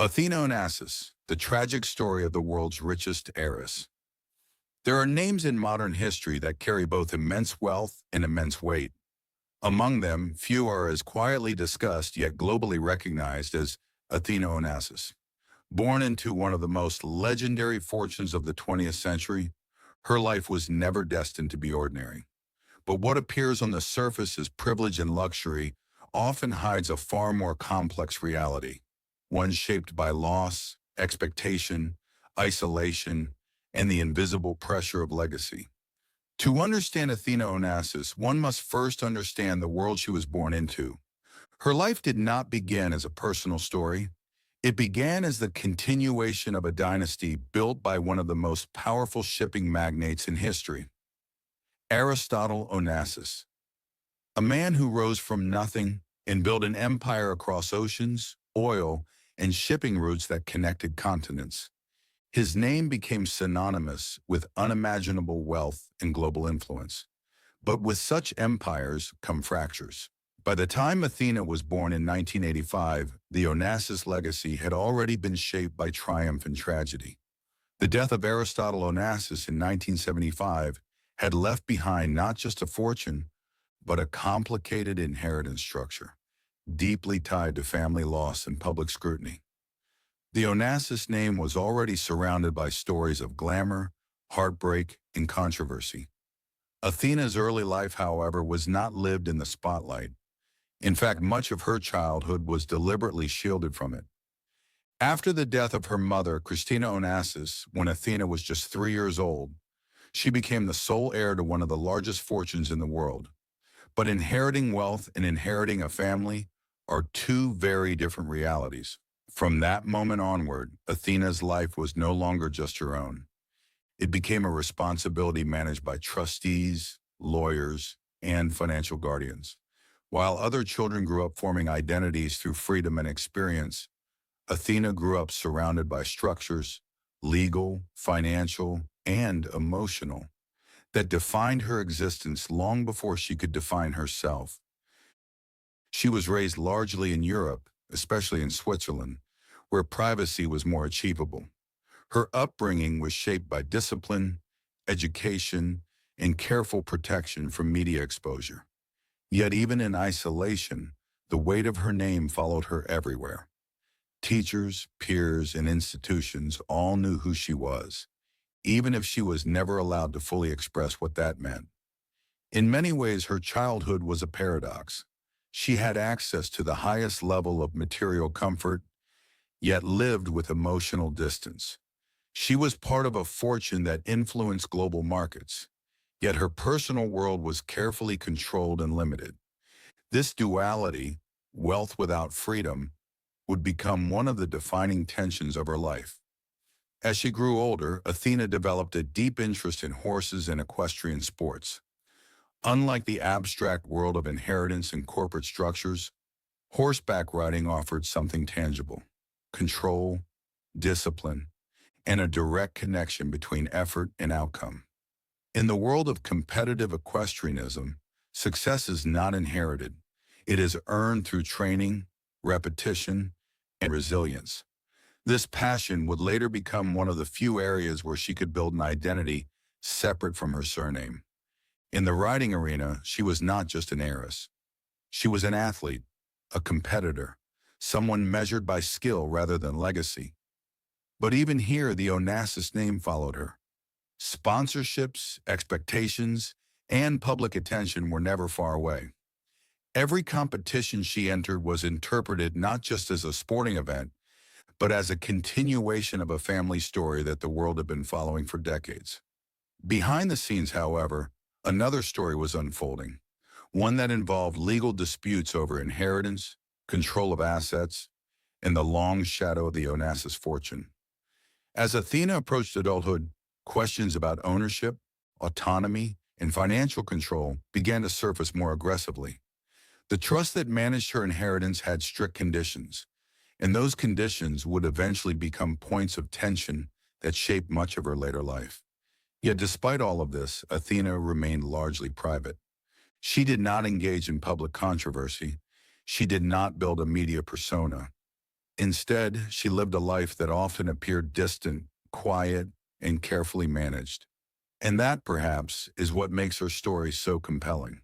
Athina Onassis, the tragic story of the world's richest heiress. There are names in modern history that carry both immense wealth and immense weight. Among them, few are as quietly discussed yet globally recognized as Athina Onassis. Born into one of the most legendary fortunes of the 20th century, her life was never destined to be ordinary. But what appears on the surface as privilege and luxury often hides a far more complex reality, one shaped by loss, expectation, isolation, and the invisible pressure of legacy. To understand Athina Onassis, one must first understand the world she was born into. Her life did not begin as a personal story. It began as the continuation of a dynasty built by one of the most powerful shipping magnates in history, Aristotle Onassis, a man who rose from nothing and built an empire across oceans, oil, and shipping routes that connected continents. His name became synonymous with unimaginable wealth and global influence. But with such empires come fractures. By the time Athena was born in 1985, the Onassis legacy had already been shaped by triumph and tragedy. The death of Aristotle Onassis in 1975 had left behind not just a fortune, but a complicated inheritance structure, deeply tied to family loss and public scrutiny. The Onassis name was already surrounded by stories of glamour, heartbreak, and controversy. Athena's early life, however, was not lived in the spotlight. In fact, much of her childhood was deliberately shielded from it. After the death of her mother, Christina Onassis, when Athena was just 3 years old, she became the sole heir to one of the largest fortunes in the world. But inheriting wealth and inheriting a family are two very different realities. From that moment onward, Athena's life was no longer just her own. It became a responsibility managed by trustees, lawyers, and financial guardians. While other children grew up forming identities through freedom and experience, Athena grew up surrounded by structures, legal, financial, and emotional, that defined her existence long before she could define herself. She was raised largely in Europe, especially in Switzerland, where privacy was more achievable. Her upbringing was shaped by discipline, education, and careful protection from media exposure. Yet even in isolation, the weight of her name followed her everywhere. Teachers, peers, and institutions all knew who she was, even if she was never allowed to fully express what that meant. In many ways, her childhood was a paradox. She had access to the highest level of material comfort, yet lived with emotional distance. She was part of a fortune that influenced global markets, yet her personal world was carefully controlled and limited. This duality, wealth without freedom, would become one of the defining tensions of her life. As she grew older, Athena developed a deep interest in horses and equestrian sports. Unlike the abstract world of inheritance and corporate structures, horseback riding offered something tangible: control, discipline, and a direct connection between effort and outcome. In the world of competitive equestrianism, success is not inherited. It is earned through training, repetition, and resilience. This passion would later become one of the few areas where she could build an identity separate from her surname. In the riding arena, she was not just an heiress. She was an athlete, a competitor, someone measured by skill rather than legacy. But even here, the Onassis name followed her. Sponsorships, expectations, and public attention were never far away. Every competition she entered was interpreted not just as a sporting event, but as a continuation of a family story that the world had been following for decades. Behind the scenes, however, another story was unfolding, one that involved legal disputes over inheritance, control of assets, and the long shadow of the Onassis fortune. As Athena approached adulthood, questions about ownership, autonomy, and financial control began to surface more aggressively. The trust that managed her inheritance had strict conditions, and those conditions would eventually become points of tension that shaped much of her later life. Yet despite all of this, Athena remained largely private. She did not engage in public controversy. She did not build a media persona. Instead, she lived a life that often appeared distant, quiet, and carefully managed. And that, perhaps, is what makes her story so compelling.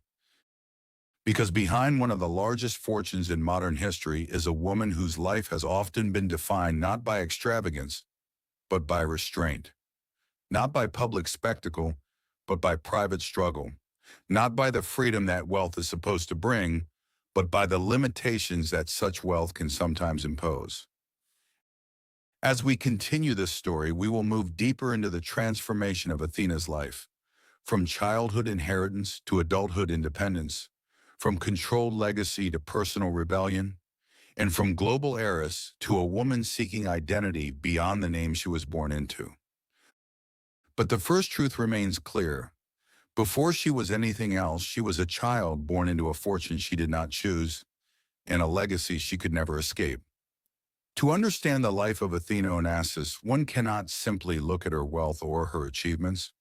Because behind one of the largest fortunes in modern history is a woman whose life has often been defined not by extravagance, but by restraint. Not by public spectacle, but by private struggle. Not by the freedom that wealth is supposed to bring, but by the limitations that such wealth can sometimes impose. As we continue this story, we will move deeper into the transformation of Athena's life, from childhood inheritance to adulthood independence, from controlled legacy to personal rebellion, and from global heiress to a woman seeking identity beyond the name she was born into. But the first truth remains clear. Before she was anything else, she was a child born into a fortune she did not choose and a legacy she could never escape. To understand the life of Athina Onassis, one cannot simply look at her wealth or her achievements.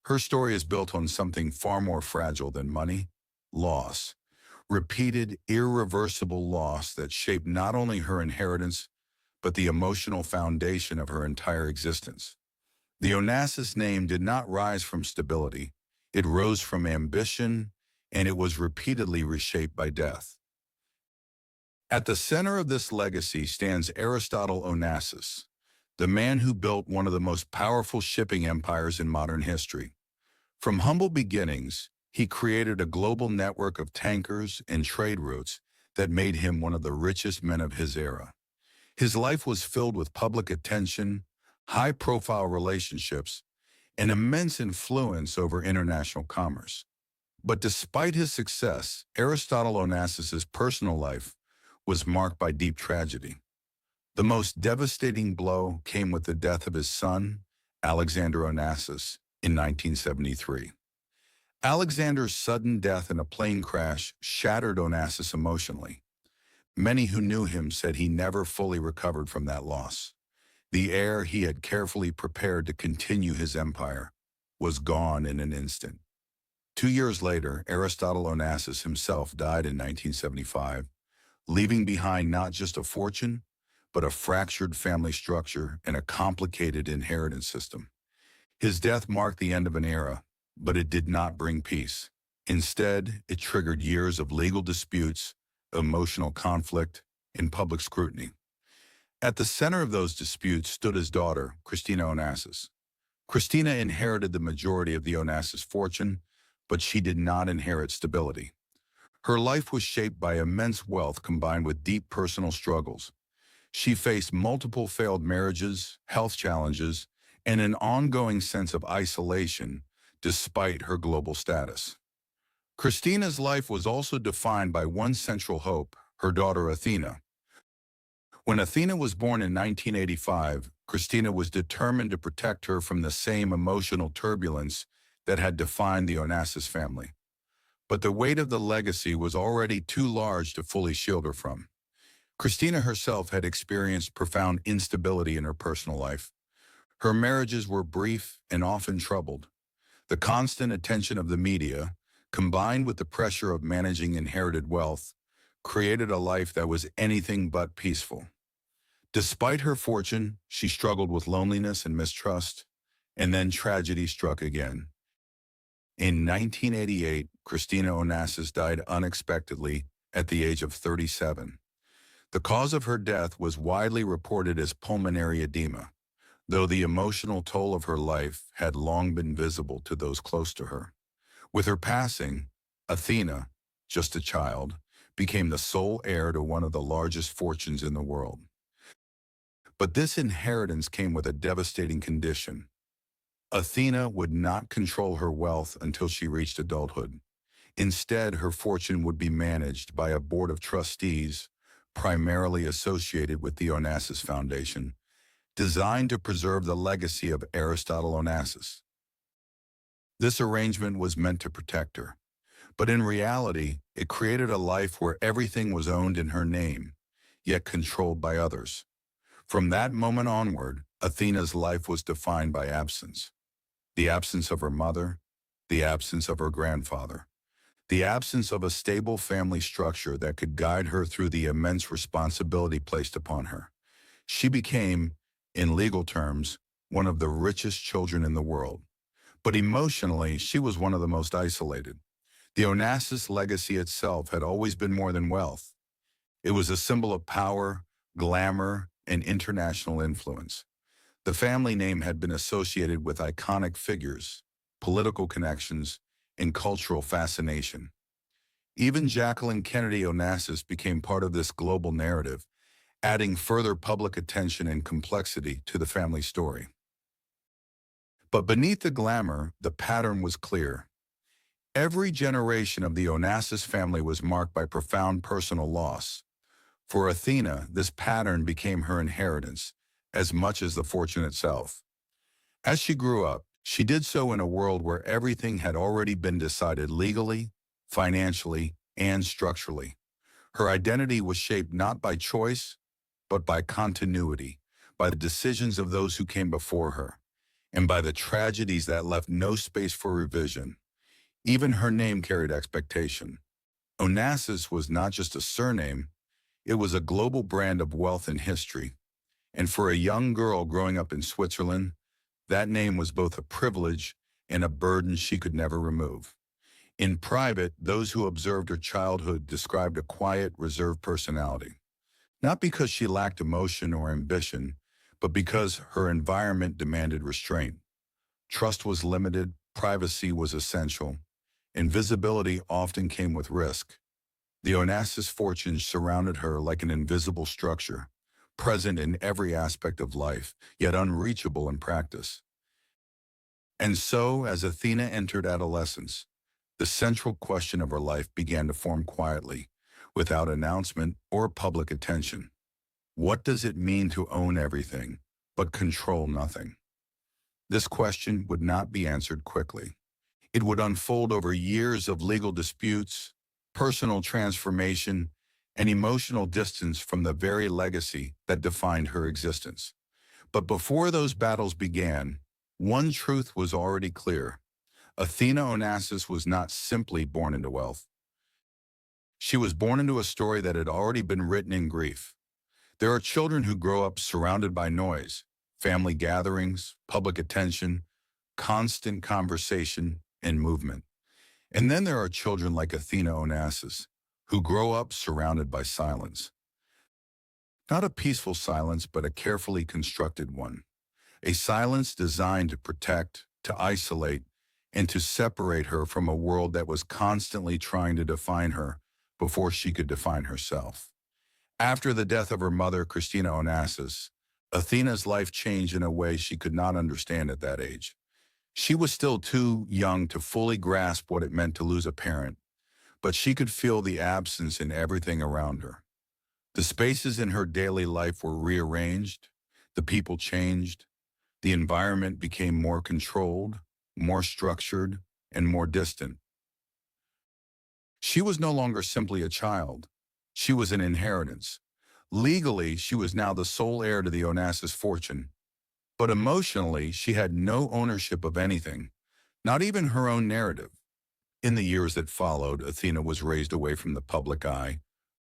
Her story is built on something far more fragile than money: loss. Repeated, irreversible loss that shaped not only her inheritance, but the emotional foundation of her entire existence. The Onassis name did not rise from stability. It rose from ambition, and it was repeatedly reshaped by death. At the center of this legacy stands Aristotle Onassis, the man who built one of the most powerful shipping empires in modern history. From humble beginnings, he created a global network of tankers and trade routes that made him one of the richest men of his era. His life was filled with public attention, high-profile relationships, and immense influence over international commerce. But despite his success, Aristotle Onassis's personal life was marked by deep tragedy. The most devastating blow came with the death of his son, Alexander Onassis, in 1973. Alexander's sudden death in a plane crash shattered Onassis emotionally. Many who knew him said he never fully recovered from that loss. The heir he had carefully prepared to continue his empire was gone in an instant. 2 years later, Aristotle Onassis himself died in 1975, leaving behind not just a fortune, but a fractured family structure and a complicated inheritance system. His death marked the end of an era, but it did not bring peace. Instead, it triggered years of legal disputes, emotional conflict, and public scrutiny. At the center of those disputes stood his daughter, Christina Onassis. Christina inherited the majority of the Onassis fortune, but she did not inherit stability. Her life was shaped by immense wealth combined with deep personal struggles. She faced multiple failed marriages, health challenges, and an ongoing sense of isolation despite her global status. Christina's life was also defined by one central hope: her daughter Athina. When Athina was born in 1985, Christina was determined to protect her from the same emotional turbulence that had defined the Onassis family. But the weight of the legacy was already too large to fully shield her from. Christina herself had experienced profound instability in her personal life. Her marriages were brief and often troubled. The constant attention of the media, combined with the pressure of managing inherited wealth, created a life that was anything but peaceful. Despite her fortune, she struggled with loneliness and mistrust, and then tragedy struck again. In 1988, Christina Onassis died unexpectedly at the age of 37. The cause of her death was widely reported as pulmonary edema, though the emotional toll of her life had long been visible to those close to her. With her passing, Athina, just a child, became the sole heir to one of the largest fortunes in the world. But this inheritance came with a devastating condition. Athina would not control her wealth until she reached adulthood. Instead, her fortune would be managed by a board of trustees, primarily associated with the Onassis Foundation, designed to preserve the legacy of Aristotle Onassis. This arrangement was meant to protect her, but in reality, it created a life where everything was owned in her name, yet controlled by others. From that moment onward, Athina's life was defined by absence. The absence of her mother, the absence of her grandfather, The absence of a stable family structure that could guide her through the immense responsibility placed upon her. She became, in legal terms, one of the richest children in the world. But emotionally, she was one of the most isolated. The Onassis legacy itself had always been more than wealth. It was a symbol of power, glamour, and international influence. The family name had been associated with iconic figures, political connections, and cultural fascination. Even Jacqueline Kennedy Onassis became part of this global narrative, adding further public attention and complexity to the family story. But beneath the glamour, the pattern was clear. Every generation of the Onassis family was marked by profound personal loss. For Athena, this pattern became her inheritance, as much as the fortune itself. As she grew up, she did so in a world where everything had already been decided legally, financially, and structurally. Her identity was shaped not by choice, but by continuity, by the decisions of those who came before her, and by the tragedies that left no space for revision. Even her name carried expectation. Onassis was not just a surname, it was a global brand of wealth and history. And for a young girl growing up in Switzerland, that name was both a privilege and a burden she could never remove. In private, those who observed her childhood described a quiet, reserved personality. Not because she lacked emotion or ambition, but because her environment demanded restraint. Trust was limited, privacy was essential, and visibility often came with risk. The Onassis fortune surrounded her like an invisible structure, present in every aspect of life, yet unreachable in practice. And so, as Athena entered adolescence, the central question of her life began to form quietly, without announcement or public attention. What does it mean to own everything, but control nothing? This question would not be answered quickly. It would unfold over years of legal disputes, personal transformation, and emotional distance from the very legacy that defined her existence. But before those battles began, one truth was already clear. Athena Onassis was not simply born into wealth. She was born into a story that had already been written in grief. There are children who grow up surrounded by noise, family gatherings, public attention, constant conversation, and movement. And then there are children like Athena Onassis, who grow up surrounded by silence. Not a peaceful silence, but a carefully constructed one. A silence designed to protect, to isolate, and to separate her from a world that was constantly trying to define her before she could define herself. After the death of her mother, Christina Onassis, Athena's life changed in a way she could not understand at that age. She was still too young to fully grasp what it meant to lose a parent, but she could feel the absence in everything around her. The spaces in her daily life were rearranged, the people changed, the environment became more controlled, more structured, and more distant. She was no longer simply a child. She was an inheritance. Legally, she was now the sole heir to the Onassis fortune, but emotionally, she had no ownership of anything, not even her own narrative. In the years that followed, Athena was raised away from the public eye,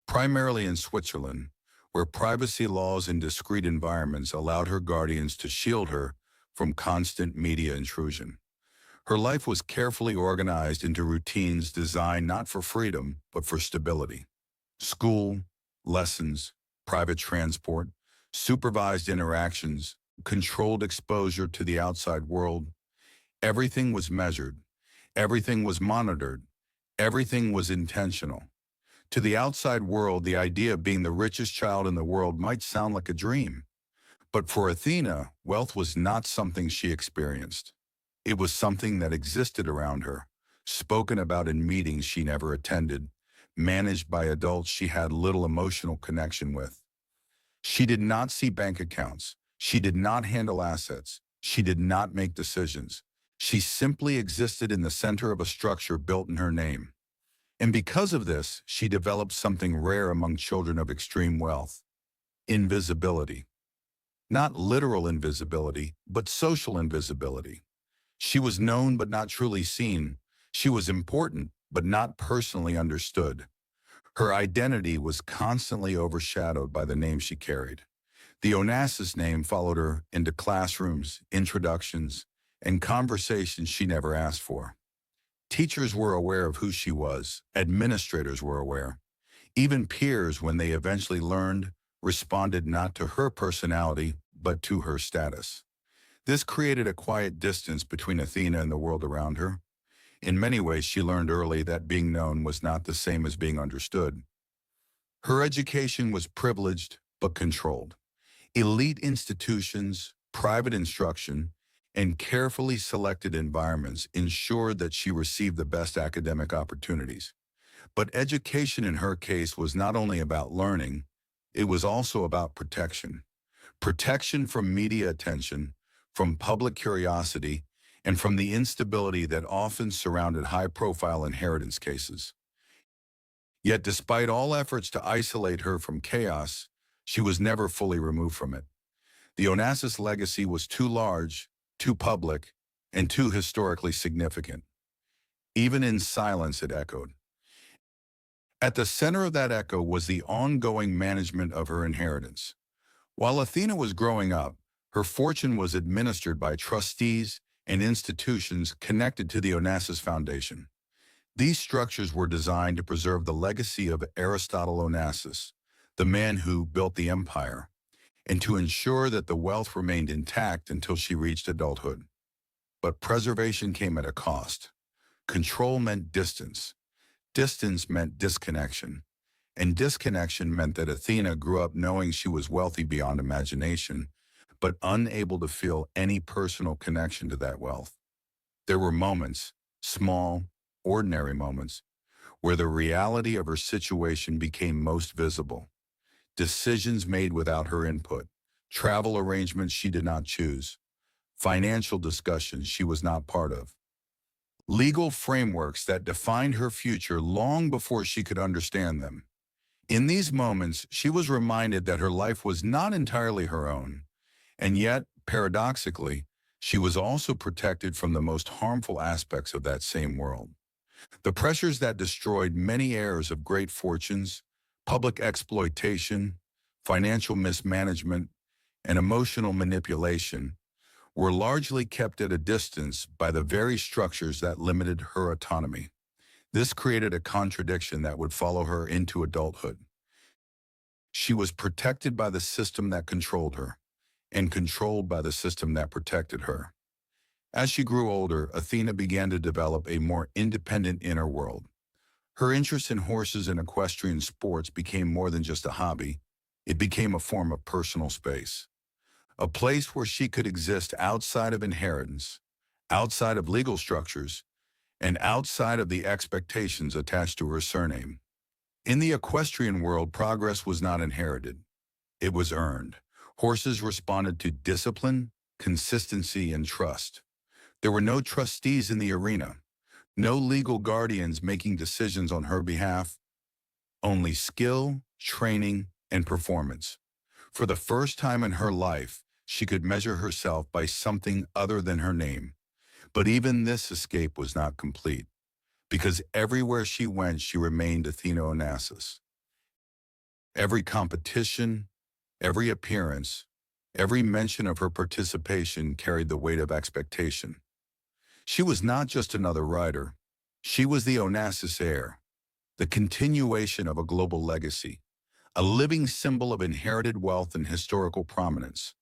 primarily in Switzerland, where privacy laws and discreet environments allowed her guardians to shield her from constant media intrusion. Her life was carefully organized into routines designed not for freedom, but for stability. School, lessons, private transport, supervised interactions, controlled exposure to the outside world. Everything was measured. Everything was monitored. Everything was intentional. To the outside world, the idea of being the richest child in the world might sound like a dream. But for Athena, wealth was not something she experienced. It was something that existed around her, spoken about in meetings she never attended, managed by adults she had little emotional connection with. She did not see bank accounts. She did not handle assets. She did not make decisions. She simply existed in the center of a structure built in her name. And because of this, she developed something rare among children of extreme wealth: invisibility. Not literal invisibility, but social invisibility. She was known but not truly seen. She was important, but not personally understood. Her identity was constantly overshadowed by the name she carried. The Onassis name followed her into classrooms, introductions, and conversations she never asked for. Teachers were aware of who she was, administrators were aware. Even peers, when they eventually learned, responded not to her personality, but to her status. This created a quiet distance between Athena and the world around her. In many ways, she learned early that being known was not the same as being understood. Her education was privileged but controlled. Elite institutions, private instruction, and carefully selected environments ensured that she received the best academic opportunities. But education in her case was not only about learning, it was also about protection. Protection from media attention, from public curiosity, and from the instability that often surrounded high-profile inheritance cases. Yet despite all efforts to isolate her from chaos, she was never fully removed from it. The Onassis legacy was too large, too public, and too historically significant. Even in silence it echoed. At the center of that echo was the ongoing management of her inheritance. While Athena was growing up, her fortune was administered by trustees and institutions connected to the Onassis Foundation. These structures were designed to preserve the legacy of Aristotle Onassis, the man who built the empire, and to ensure that the wealth remained intact until she reached adulthood. But preservation came at a cost. Control meant distance. Distance meant disconnection. And disconnection meant that Athena grew up knowing she was wealthy beyond imagination, but unable to feel any personal connection to that wealth. There were moments, small, ordinary moments, where the reality of her situation became most visible. Decisions made without her input, travel arrangements she did not choose, financial discussions she was not part of, legal frameworks that defined her future long before she could understand them. In these moments, she was reminded that her life was not entirely her own, and yet, paradoxically, she was also protected from the most harmful aspects of that same world. The pressures that destroyed many heirs of great fortunes, public exploitation, financial mismanagement, and emotional manipulation, were largely kept at a distance by the very structures that limited her autonomy. This created a contradiction that would follow her into adulthood. She was protected by the system that controlled her, and controlled by the system that protected her. As she grew older, Athena began to develop a more independent inner world. Her interest in horses and equestrian sports became more than just a hobby. It became a form of personal space, a place where she could exist outside of inheritance, outside of legal structures, and outside of the expectations attached to her surname. In the equestrian world, progress was not inherited. It was earned. Horses responded to discipline, consistency, and trust. There were no trustees in the arena, no legal guardians making decisions on her behalf, only skill, training, and performance. For the first time in her life, she could measure herself by something other than her name. But even this escape was not complete, because everywhere she went, she remained Athina Onassis. Every competition, every appearance, every mention of her participation carried the weight of expectation. She was not just another writer. She was the Onassis heir, the continuation of a global legacy, a living symbol of inherited wealth and historical prominence.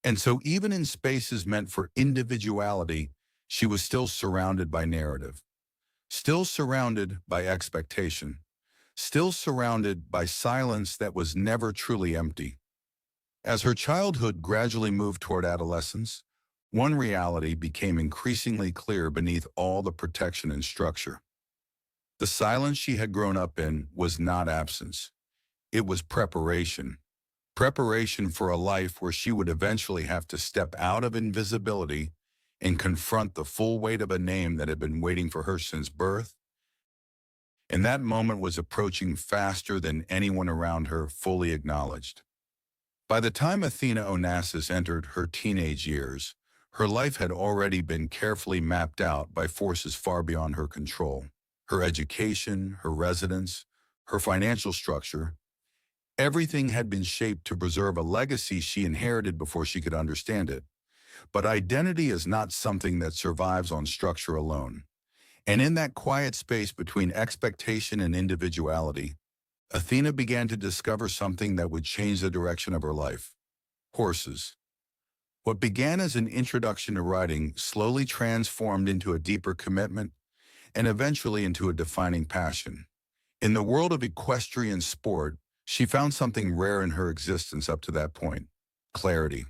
And so even in spaces meant for individuality, she was still surrounded by narrative, still surrounded by expectation, still surrounded by silence that was never truly empty. As her childhood gradually moved toward adolescence, one reality became increasingly clear beneath all the protection and structure. The silence she had grown up in was not absence. It was preparation. Preparation for a life where she would eventually have to step out of invisibility and confront the full weight of a name that had been waiting for her since birth. And that moment was approaching faster than anyone around her fully acknowledged. By the time Athina Onassis entered her teenage years, her life had already been carefully mapped out by forces far beyond her control. her education, her residence, her financial structure. Everything had been shaped to preserve a legacy she inherited before she could understand it. But identity is not something that survives on structure alone. And in that quiet space between expectation and individuality, Athena began to discover something that would change the direction of her life: horses. What began as an introduction to riding slowly transformed into a deeper commitment and eventually into a defining passion. In the world of equestrian sport, she found something rare in her existence up to that point: clarity.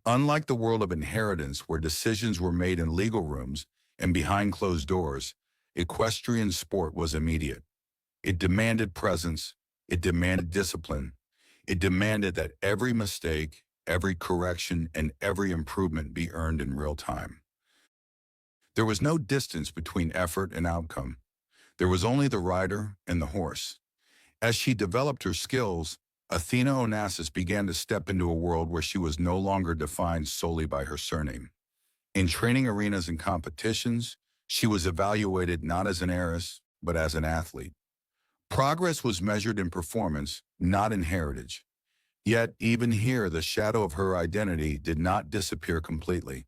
Unlike the world of inheritance, where decisions were made in legal rooms and behind closed doors, equestrian sport was immediate. It demanded presence, it demanded discipline, it demanded that every mistake, every correction, and every improvement be earned in real time. There was no distance between effort and outcome. There was only the rider and the horse. As she developed her skills, Athena Onassis began to step into a world where she was no longer defined solely by her surname. In training arenas and competitions, she was evaluated not as an heiress, but as an athlete. Progress was measured in performance, not in heritage. Yet, even here, the shadow of her identity did not disappear completely.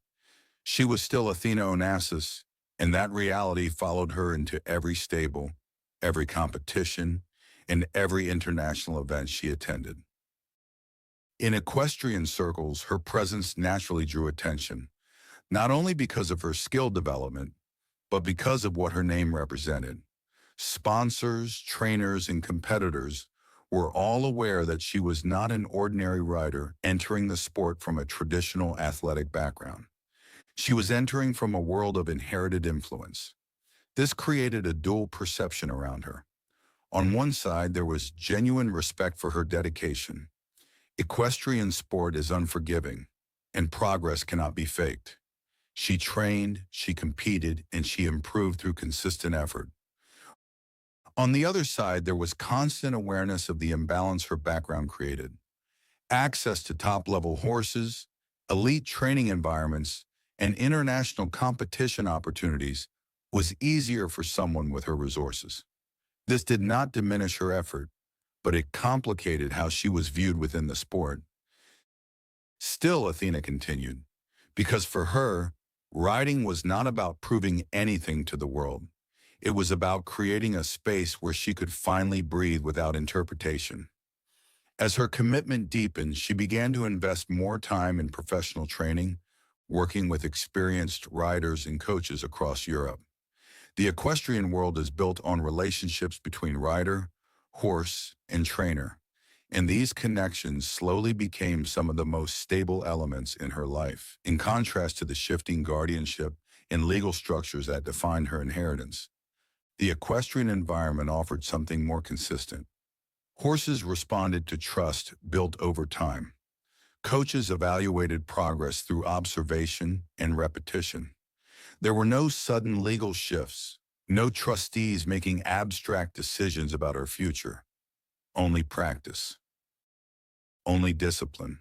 She was still Athena Onassis, and that reality followed her into every stable, every competition, and every international event she attended. In equestrian circles, her presence naturally drew attention, not only because of her skill development, but because of what her name represented. Sponsors, trainers, and competitors were all aware that she was not an ordinary rider entering the sport from a traditional athletic background. She was entering from a world of inherited influence. This created a dual perception around her. On one side, there was genuine respect for her dedication. Equestrian sport is unforgiving, and progress cannot be faked. She trained, she competed, and she improved through consistent effort. On the other side, there was constant awareness of the imbalance her background created. Access to top-level horses, elite training environments, and international competition opportunities was easier for someone with her resources. This did not diminish her effort, but it complicated how she was viewed within the sport. Still, Athena continued, because for her, riding was not about proving anything to the world. It was about creating a space where she could finally breathe without interpretation. As her commitment deepened, she began to invest more time in professional training, working with experienced riders and coaches across Europe. The equestrian world is built on relationships between rider, horse, and trainer, and these connections slowly became some of the most stable elements in her life, in contrast to the shifting guardianship and legal structures that defined her inheritance. The equestrian environment offered something more consistent. Horses responded to trust built over time. Coaches evaluated progress through observation and repetition. There were no sudden legal shifts, no trustees making abstract decisions about her future. Only practice, only discipline,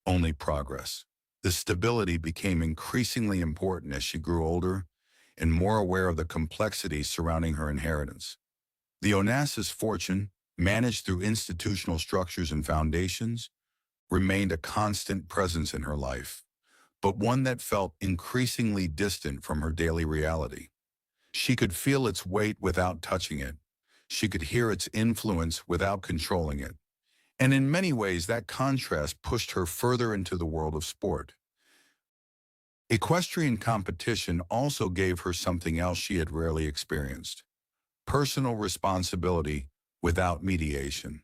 only progress. The stability became increasingly important as she grew older and more aware of the complexities surrounding her inheritance. The Onassis fortune, managed through institutional structures and foundations, remained a constant presence in her life, but one that felt increasingly distant from her daily reality. She could feel its weight without touching it. She could hear its influence without controlling it. And in many ways, that contrast pushed her further into the world of sport. Equestrian competition also gave her something else she had rarely experienced: personal responsibility without mediation.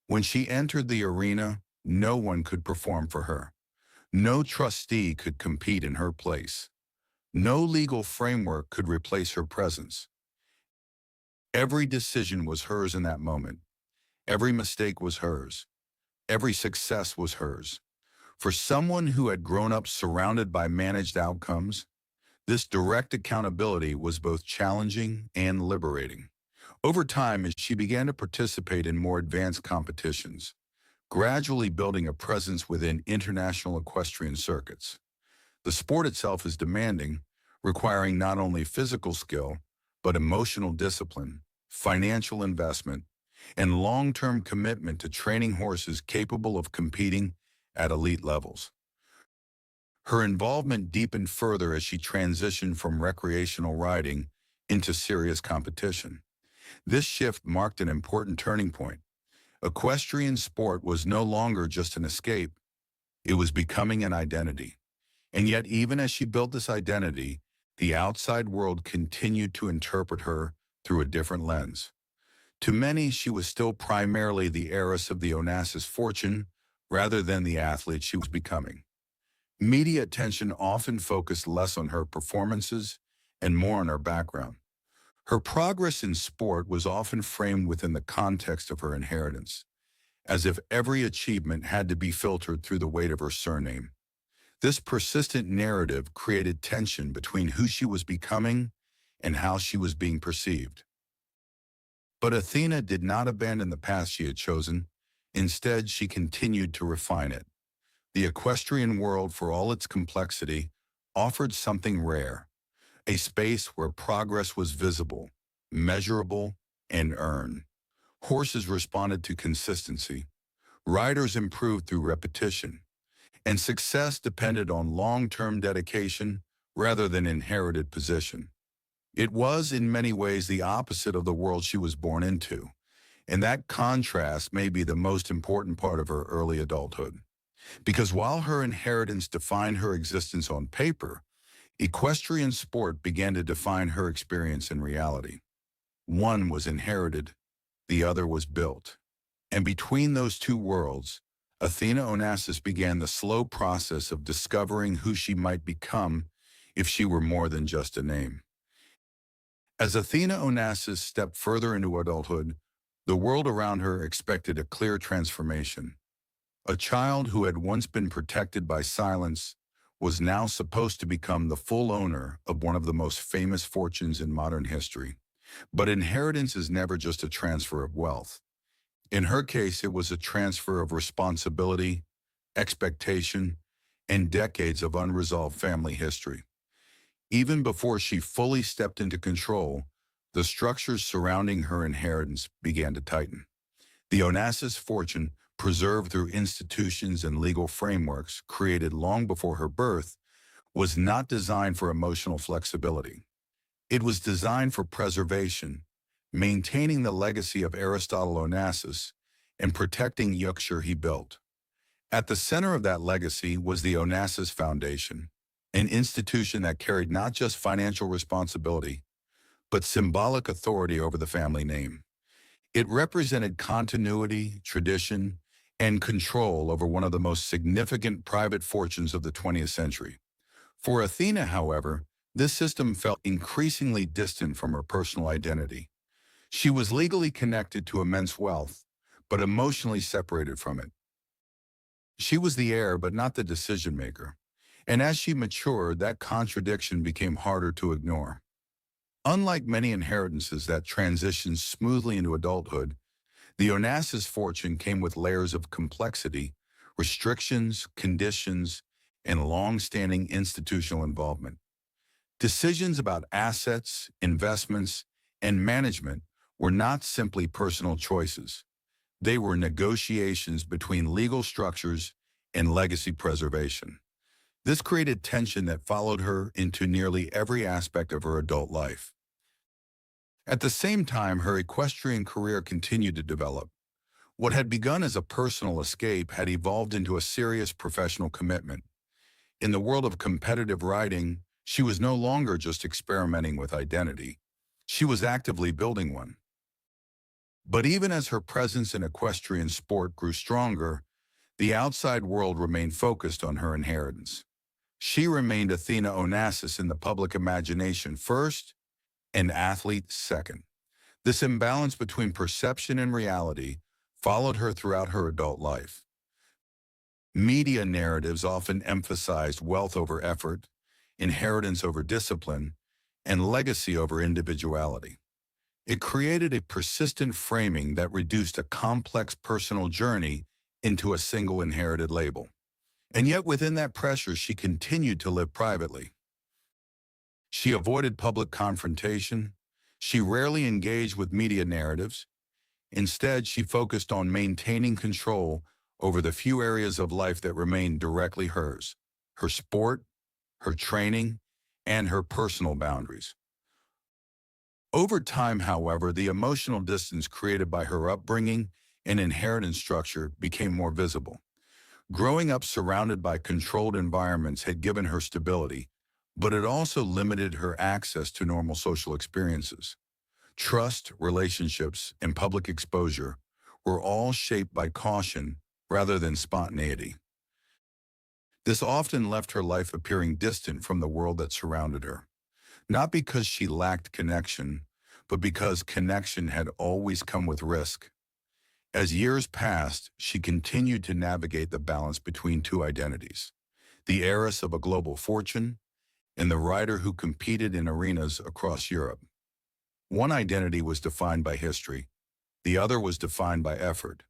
When she entered the arena, no one could perform for her. No trustee could compete in her place. No legal framework could replace her presence. Every decision was hers in that moment. Every mistake was hers. Every success was hers. For someone who had grown up surrounded by managed outcomes, this direct accountability was both challenging and liberating. Over time, as she began to participate in more advanced competitions, gradually building a presence within international equestrian circuits. The sport itself is demanding, requiring not only physical skill, but emotional discipline, financial investment, and long-term commitment to training horses capable of competing at elite levels. Her involvement deepened further as she transitioned from recreational riding into serious competition. This shift marked an important turning point. Equestrian sport was no longer just an escape, it was becoming an identity. And yet, even as she built this identity, the outside world continued to interpret her through a different lens. To many, she was still primarily the heiress of the Onassis fortune, rather than the athlete she was becoming. Media attention often focused less on her performances and more on her background. Her progress in sport was often framed within the context of her inheritance, as if every achievement had to be filtered through the weight of her surname. This persistent narrative created tension between who she was becoming and how she was being perceived. But Athena did not abandon the path she had chosen. Instead, she continued to refine it. The equestrian world, for all its complexity, offered something rare, a space where progress was visible, measurable, and earned. Horses responded to consistency, riders improved through repetition, and success depended on long-term dedication rather than inherited position. It was, in many ways, the opposite of the world she was born into, and that contrast may be the most important part of her early adulthood. Because while her inheritance defined her existence on paper, equestrian sport began to define her experience in reality. One was inherited, the other was built. And between those two worlds, Athina Onassis began the slow process of discovering who she might become if she were more than just a name. As Athina Onassis stepped further into adulthood, the world around her expected a clear transformation. A child who had once been protected by silence was now supposed to become the full owner of one of the most famous fortunes in modern history. But inheritance is never just a transfer of wealth. In her case, it was a transfer of responsibility, expectation, and decades of unresolved family history. Even before she fully stepped into control, the structures surrounding her inheritance began to tighten. The Onassis fortune, preserved through institutions and legal frameworks created long before her birth, was not designed for emotional flexibility. It was designed for preservation, maintaining the legacy of Aristotle Onassis and protecting Yorkshire he built. At the center of that legacy was the Onassis Foundation, an institution that carried not just financial responsibility, but symbolic authority over the family name. It represented continuity, tradition, and control over one of the most significant private fortunes of the 20th century. For Athena, however, this system felt increasingly distant from her personal identity. She was legally connected to immense wealth, but emotionally separated from it. She was the heir, but not the decision maker. And as she matured, that contradiction became harder to ignore. Unlike many inheritances that transitioned smoothly into adulthood, the Onassis fortune came with layers of complexity, restrictions, conditions, and long-standing institutional involvement. Decisions about assets, investments, and management were not simply personal choices. They were negotiations between legal structures and legacy preservation. This created tension that followed her into nearly every aspect of her adult life. At the same time, her equestrian career continued to develop. What had begun as a personal escape had evolved into a serious professional commitment. In the world of competitive riding, she was no longer just experimenting with identity. She was actively building one. But even as her presence in equestrian sport grew stronger, the outside world remained focused on her inheritance. She remained Athina Onassis in the public imagination first, and athlete second. This imbalance between perception and reality followed her throughout her adult life. Media narratives often emphasized wealth over effort, inheritance over discipline, and legacy over individuality. It created a persistent framing that reduced a complex personal journey into a single inherited label. And yet within that pressure, she continued to live privately. She avoided public confrontation. She rarely engaged with media narratives. Instead, she focused on maintaining control over the few areas of life that remained directly hers: her sport, her training, and her personal boundaries. Over time, however, the emotional distance created by her upbringing and inheritance structure became more visible. Growing up surrounded by controlled environments had given her stability, but it also limited her access to normal social experiences. Trust, relationships, and public exposure were all shaped by caution rather than spontaneity. This often left her life appearing distant from the world that surrounded her, not because she lacked connection, but because connection had always come with risk. As years passed, she continued to navigate the balance between two identities: the heiress of a global fortune and the rider who competed in arenas across Europe. One identity was defined by history, the other was defined by effort,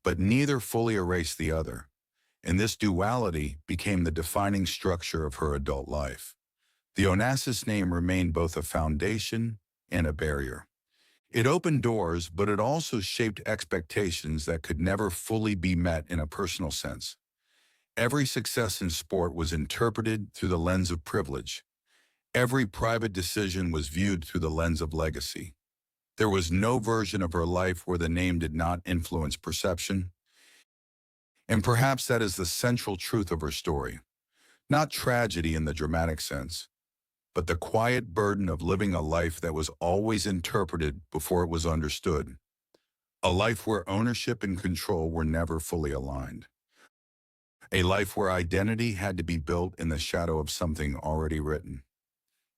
but neither fully erased the other, and this duality became the defining structure of her adult life. The Onassis name remained both a foundation and a barrier. It opened doors, but it also shaped expectations that could never fully be met in a personal sense. Every success in sport was interpreted through the lens of privilege. Every private decision was viewed through the lens of legacy. There was no version of her life where the name did not influence perception. And perhaps that is the central truth of her story. Not tragedy in the dramatic sense, but the quiet burden of living a life that was always interpreted before it was understood. A life where ownership and control were never fully aligned. A life where identity had to be built in the shadow of something already written.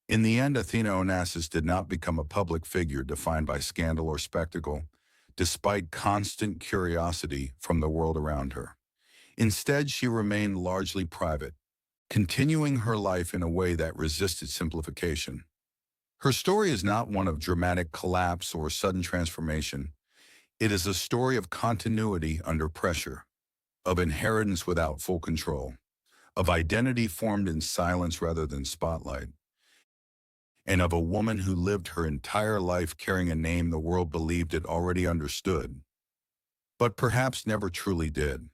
In the end, Athina Onassis did not become a public figure defined by scandal or spectacle, despite constant curiosity from the world around her. Instead, she remained largely private, continuing her life in a way that resisted simplification. Her story is not one of dramatic collapse or sudden transformation. It is a story of continuity under pressure, of inheritance without full control, of identity formed in silence rather than spotlight, and of a woman who lived her entire life carrying a name the world believed it already understood, but perhaps never truly did.